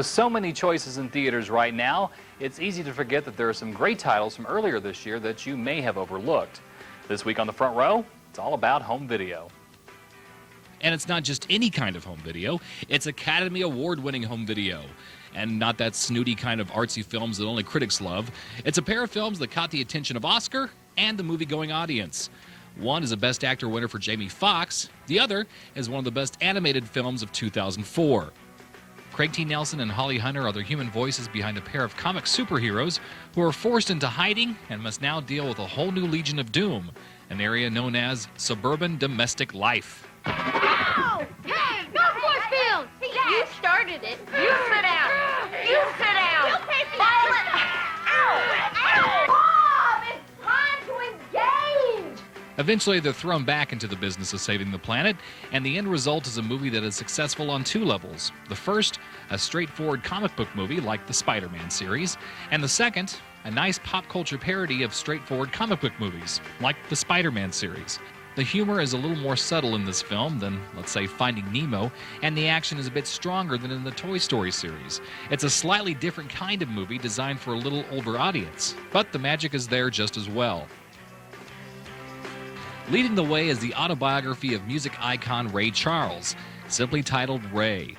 With so many choices in theaters right now, it's easy to forget that there are some great titles from earlier this year that you may have overlooked. This week on the front row, it's all about home video. And it's not just any kind of home video, it's Academy Award-winning home video. And not that snooty kind of artsy films that only critics love. It's a pair of films that caught the attention of Oscar and the movie-going audience. One is a Best Actor winner for Jamie Foxx. The other is one of the best animated films of 2004. Craig T. Nelson and Holly Hunter are the human voices behind a pair of comic superheroes who are forced into hiding and must now deal with a whole new Legion of Doom, an area known as suburban domestic life. Ow! Hey, no force field! You started it. You sit down. You sit down. You pay for Violet. Ow! Ow! Mom, it's time to engage! Eventually, they're thrown back into the business of saving the planet, and the end result is a movie that is successful on two levels. The first, a straightforward comic book movie like the Spider-Man series, and the second, a nice pop culture parody of straightforward comic book movies like the Spider-Man series. The humor is a little more subtle in this film than, let's say, Finding Nemo, and the action is a bit stronger than in the Toy Story series. It's a slightly different kind of movie designed for a little older audience, but the magic is there just as well. Leading the way is the autobiography of music icon Ray Charles, simply titled Ray.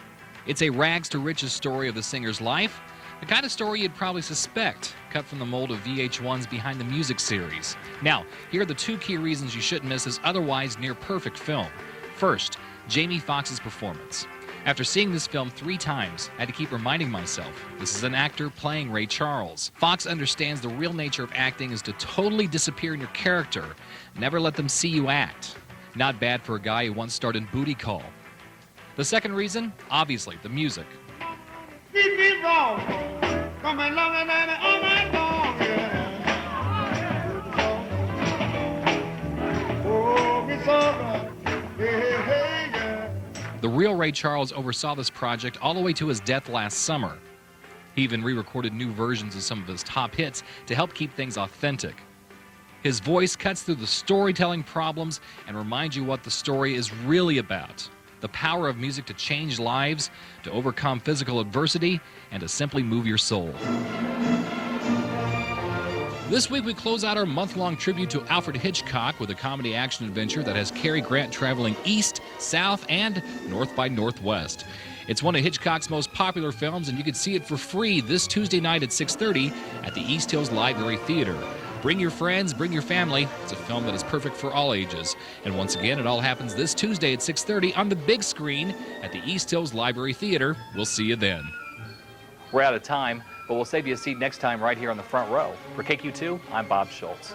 It's a rags-to-riches story of the singer's life, the kind of story you'd probably suspect, cut from the mold of VH1's Behind the Music series. Now, here are the two key reasons you shouldn't miss this otherwise near-perfect film. First, Jamie Foxx's performance. After seeing this film 3 times, I had to keep reminding myself, this is an actor playing Ray Charles. Foxx understands the real nature of acting is to totally disappear in your character. Never let them see you act. Not bad for a guy who once starred in Booty Call. The second reason, obviously, the music. Keep me wrong, coming longer than all night long, yeah. Oh, me so right. Hey, hey, yeah. The real Ray Charles oversaw this project all the way to his death last summer. He even re-recorded new versions of some of his top hits to help keep things authentic. His voice cuts through the storytelling problems and reminds you what the story is really about. The power of music to change lives, to overcome physical adversity, and to simply move your soul. This week we close out our month-long tribute to Alfred Hitchcock with a comedy action adventure that has Cary Grant traveling east, south, and north by northwest. It's one of Hitchcock's most popular films, and you can see it for free this Tuesday night at 6:30 at the East Hills Library Theater. Bring your friends, bring your family. It's a film that is perfect for all ages. And once again, it all happens this Tuesday at 6:30 on the big screen at the East Hills Library Theater. We'll see you then. We're out of time, but we'll save you a seat next time right here on the front row. For KQ2, I'm Bob Shultz.